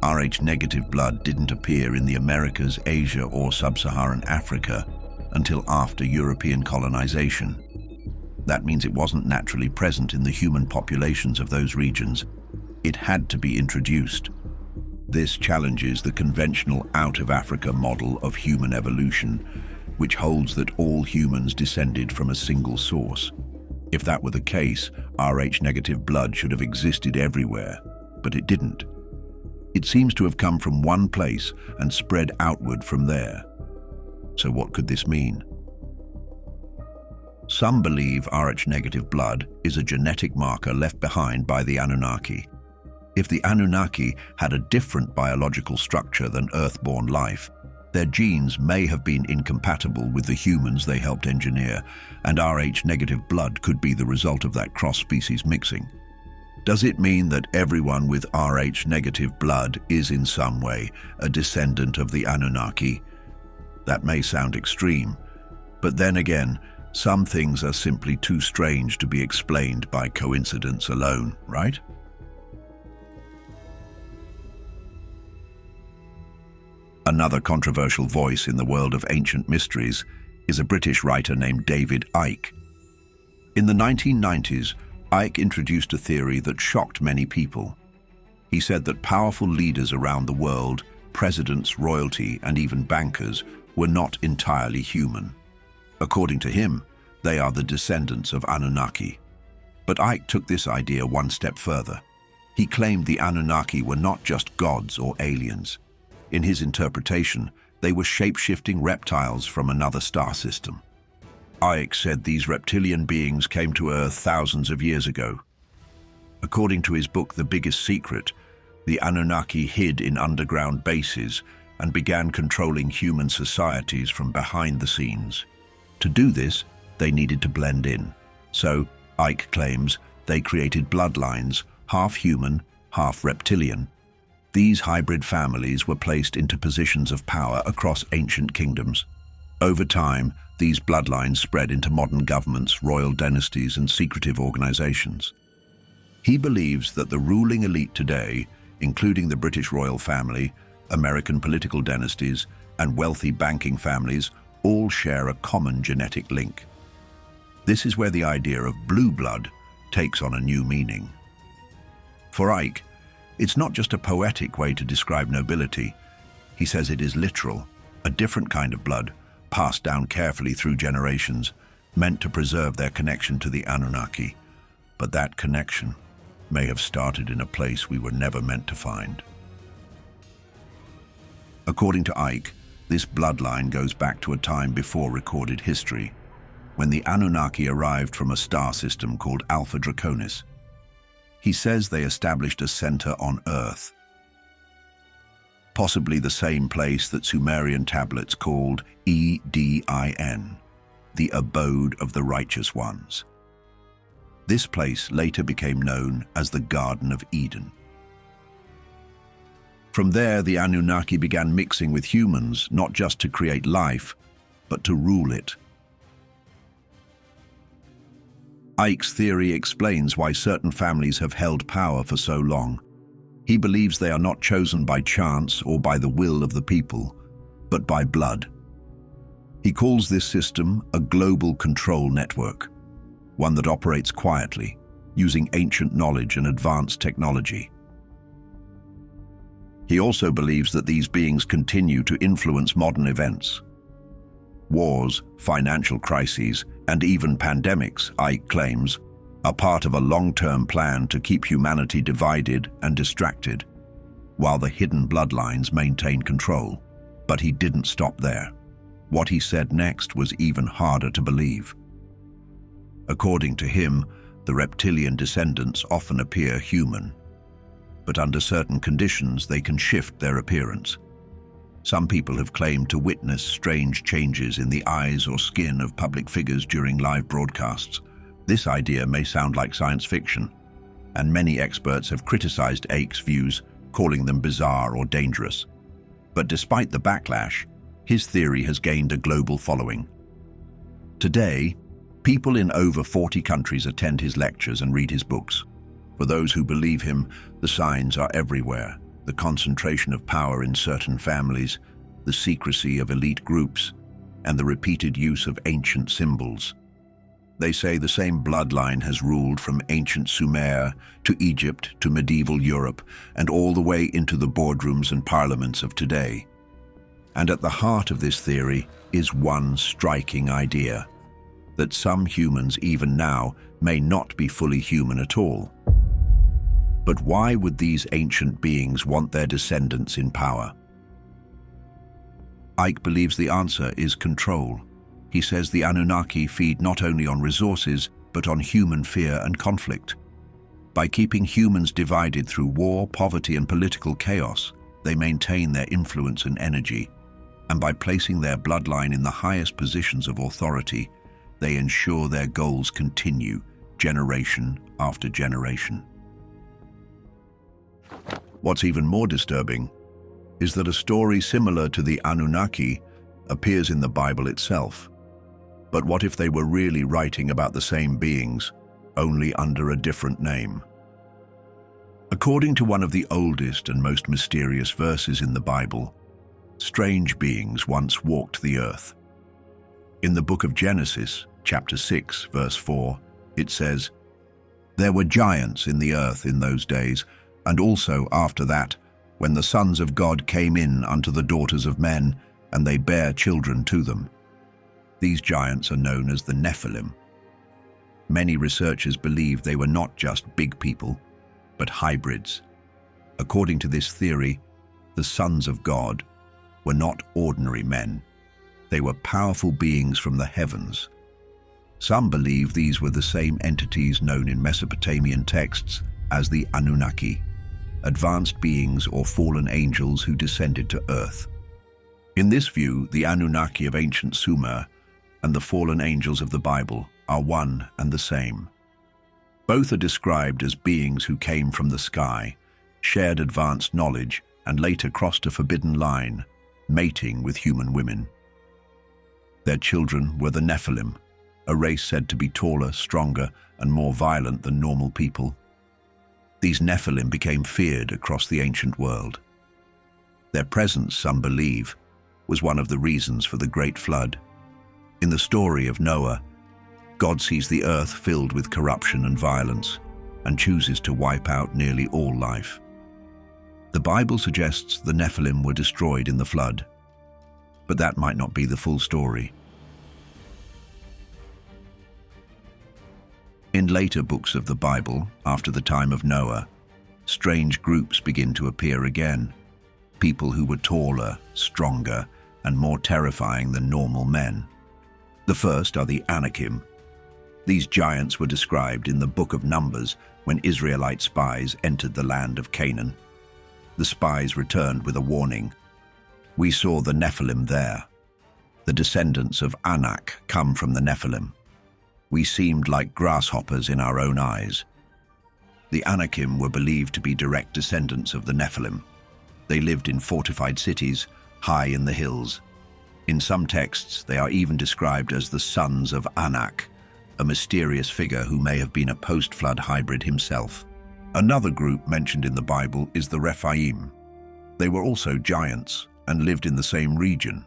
Rh negative blood didn't appear in the Americas, Asia, or sub-Saharan Africa until after European colonization. That means it wasn't naturally present in the human populations of those regions. It had to be introduced. This challenges the conventional out-of-Africa model of human evolution, which holds that all humans descended from a single source. If that were the case, Rh negative blood should have existed everywhere, but it didn't. It seems to have come from one place and spread outward from there. So what could this mean? Some believe Rh negative blood is a genetic marker left behind by the Anunnaki. If the Anunnaki had a different biological structure than Earth-born life, their genes may have been incompatible with the humans they helped engineer, and Rh negative blood could be the result of that cross-species mixing. Does it mean that everyone with Rh negative blood is in some way a descendant of the Anunnaki? That may sound extreme, but then again, some things are simply too strange to be explained by coincidence alone, right? Another controversial voice in the world of ancient mysteries is a British writer named David Icke. In the 1990s, Icke introduced a theory that shocked many people. He said that powerful leaders around the world, presidents, royalty, and even bankers, were not entirely human. According to him, they are the descendants of Anunnaki. But Icke took this idea one step further. He claimed the Anunnaki were not just gods or aliens. In his interpretation, they were shape-shifting reptiles from another star system. Ike said these reptilian beings came to Earth thousands of years ago. According to his book, The Biggest Secret, the Anunnaki hid in underground bases and began controlling human societies from behind the scenes. To do this, they needed to blend in. So, Ike claims, they created bloodlines, half human, half reptilian. These hybrid families were placed into positions of power across ancient kingdoms. Over time, these bloodlines spread into modern governments, royal dynasties, and secretive organizations. He believes that the ruling elite today, including the British royal family, American political dynasties, and wealthy banking families, all share a common genetic link. This is where the idea of blue blood takes on a new meaning. For Ike, it's not just a poetic way to describe nobility. He says it is literal, a different kind of blood, passed down carefully through generations, meant to preserve their connection to the Anunnaki. But that connection may have started in a place we were never meant to find. According to Ike, this bloodline goes back to a time before recorded history, when the Anunnaki arrived from a star system called Alpha Draconis. He says they established a center on Earth, possibly the same place that Sumerian tablets called Edin, the abode of the righteous ones. This place later became known as the Garden of Eden. From there, the Anunnaki began mixing with humans, not just to create life, but to rule it. Ike's theory explains why certain families have held power for so long. He believes they are not chosen by chance or by the will of the people, but by blood. He calls this system a global control network, one that operates quietly, using ancient knowledge and advanced technology. He also believes that these beings continue to influence modern events. Wars, financial crises, and even pandemics, Ike claims, are part of a long-term plan to keep humanity divided and distracted, while the hidden bloodlines maintain control. But he didn't stop there. What he said next was even harder to believe. According to him, the reptilian descendants often appear human, but under certain conditions they can shift their appearance. Some people have claimed to witness strange changes in the eyes or skin of public figures during live broadcasts. This idea may sound like science fiction, and many experts have criticized Ike's views, calling them bizarre or dangerous. But despite the backlash, his theory has gained a global following. Today, people in over 40 countries attend his lectures and read his books. For those who believe him, the signs are everywhere. The concentration of power in certain families, the secrecy of elite groups, and the repeated use of ancient symbols. They say the same bloodline has ruled from ancient Sumer to Egypt to medieval Europe and all the way into the boardrooms and parliaments of today. And at the heart of this theory is one striking idea, that some humans even now may not be fully human at all. But why would these ancient beings want their descendants in power? Ike believes the answer is control. He says the Anunnaki feed not only on resources, but on human fear and conflict. By keeping humans divided through war, poverty, and political chaos, they maintain their influence and energy. And by placing their bloodline in the highest positions of authority, they ensure their goals continue, generation after generation. What's even more disturbing is that a story similar to the Anunnaki appears in the Bible itself. But what if they were really writing about the same beings, only under a different name? According to one of the oldest and most mysterious verses in the Bible, strange beings once walked the earth. In the book of Genesis, chapter 6, verse 4, it says, "There were giants in the earth in those days, and also after that, when the sons of God came in unto the daughters of men, and they bare children to them." These giants are known as the Nephilim. Many researchers believe they were not just big people, but hybrids. According to this theory, the sons of God were not ordinary men. They were powerful beings from the heavens, Some believe these were the same entities known in Mesopotamian texts as the Anunnaki, advanced beings or fallen angels who descended to Earth. In this view, the Anunnaki of ancient Sumer and the fallen angels of the Bible are one and the same. Both are described as beings who came from the sky, shared advanced knowledge, and later crossed a forbidden line, mating with human women. Their children were the Nephilim, a race said to be taller, stronger, and more violent than normal people. These Nephilim became feared across the ancient world. Their presence, some believe, was one of the reasons for the Great Flood. In the story of Noah, God sees the earth filled with corruption and violence and chooses to wipe out nearly all life. The Bible suggests the Nephilim were destroyed in the flood, but that might not be the full story. In later books of the Bible, after the time of Noah, strange groups begin to appear again, people who were taller, stronger, and more terrifying than normal men. The first are the Anakim. These giants were described in the Book of Numbers when Israelite spies entered the land of Canaan. The spies returned with a warning. "We saw the Nephilim there. The descendants of Anak come from the Nephilim. We seemed like grasshoppers in our own eyes." The Anakim were believed to be direct descendants of the Nephilim. They lived in fortified cities, high in the hills. In some texts, they are even described as the sons of Anak, a mysterious figure who may have been a post-flood hybrid himself. Another group mentioned in the Bible is the Rephaim. They were also giants and lived in the same region.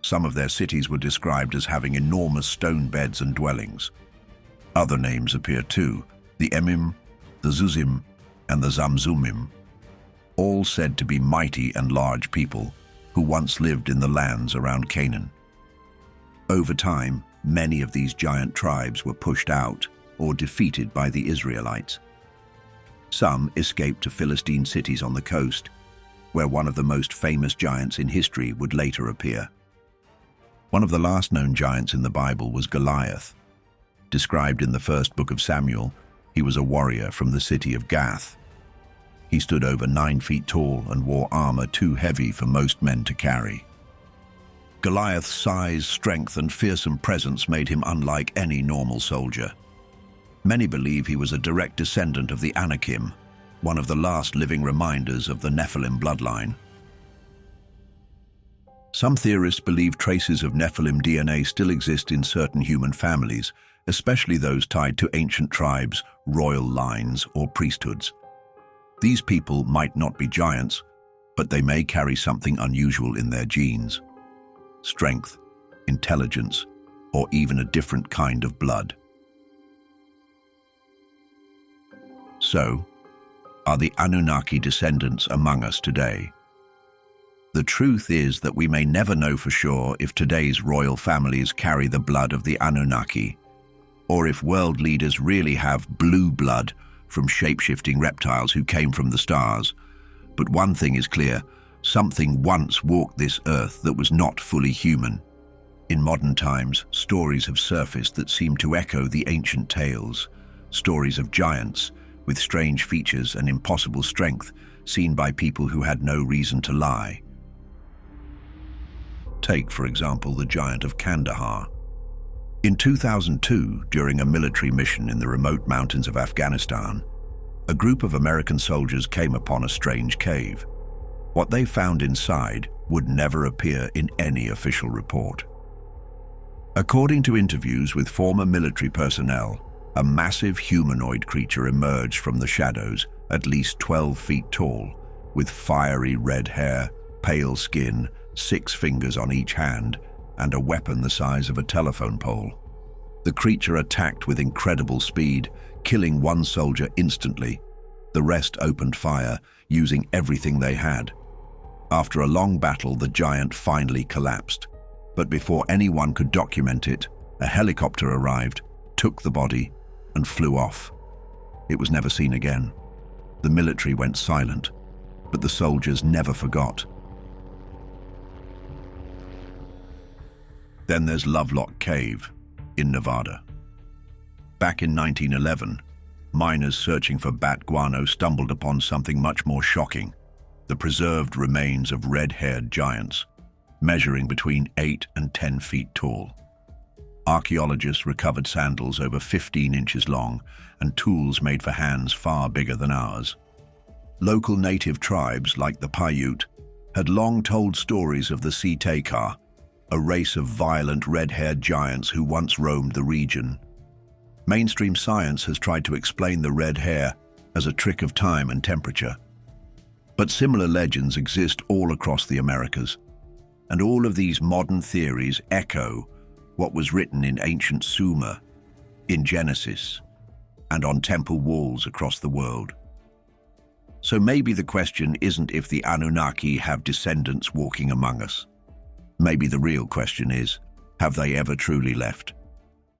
Some of their cities were described as having enormous stone beds and dwellings. Other names appear too: the Emim, the Zuzim, and the Zamzumim, all said to be mighty and large people who once lived in the lands around Canaan. Over time, many of these giant tribes were pushed out or defeated by the Israelites. Some escaped to Philistine cities on the coast, where one of the most famous giants in history would later appear. One of the last known giants in the Bible was Goliath. Described in the first book of Samuel, he was a warrior from the city of Gath. He stood over 9 feet tall and wore armor too heavy for most men to carry. Goliath's size, strength, and fearsome presence made him unlike any normal soldier. Many believe he was a direct descendant of the Anakim, one of the last living reminders of the Nephilim bloodline. Some theorists believe traces of Nephilim DNA still exist in certain human families, especially those tied to ancient tribes, royal lines, or priesthoods. These people might not be giants, but they may carry something unusual in their genes: strength, intelligence, or even a different kind of blood. So, are the Anunnaki descendants among us today? The truth is that we may never know for sure if today's royal families carry the blood of the Anunnaki, or if world leaders really have blue blood from shape-shifting reptiles who came from the stars. But one thing is clear: something once walked this earth that was not fully human. In modern times, stories have surfaced that seem to echo the ancient tales, stories of giants with strange features and impossible strength, seen by people who had no reason to lie. Take, for example, the giant of Kandahar. In 2002, during a military mission in the remote mountains of Afghanistan, a group of American soldiers came upon a strange cave. What they found inside would never appear in any official report. According to interviews with former military personnel, a massive humanoid creature emerged from the shadows, at least 12 feet tall, with fiery red hair, pale skin, 6 fingers on each hand, and a weapon the size of a telephone pole. The creature attacked with incredible speed, killing one soldier instantly. The rest opened fire, using everything they had. After a long battle, the giant finally collapsed. But before anyone could document it, a helicopter arrived, took the body, and flew off. It was never seen again. The military went silent, but the soldiers never forgot. Then there's Lovelock Cave in Nevada. Back in 1911, miners searching for bat guano stumbled upon something much more shocking: the preserved remains of red-haired giants, measuring between 8 and 10 feet tall. Archaeologists recovered sandals over 15 inches long and tools made for hands far bigger than ours. Local native tribes, like the Paiute, had long told stories of the Sitekar, a race of violent red-haired giants who once roamed the region. Mainstream science has tried to explain the red hair as a trick of time and temperature. But similar legends exist all across the Americas, and all of these modern theories echo what was written in ancient Sumer, in Genesis, and on temple walls across the world. So maybe the question isn't if the Anunnaki have descendants walking among us. Maybe the real question is, have they ever truly left?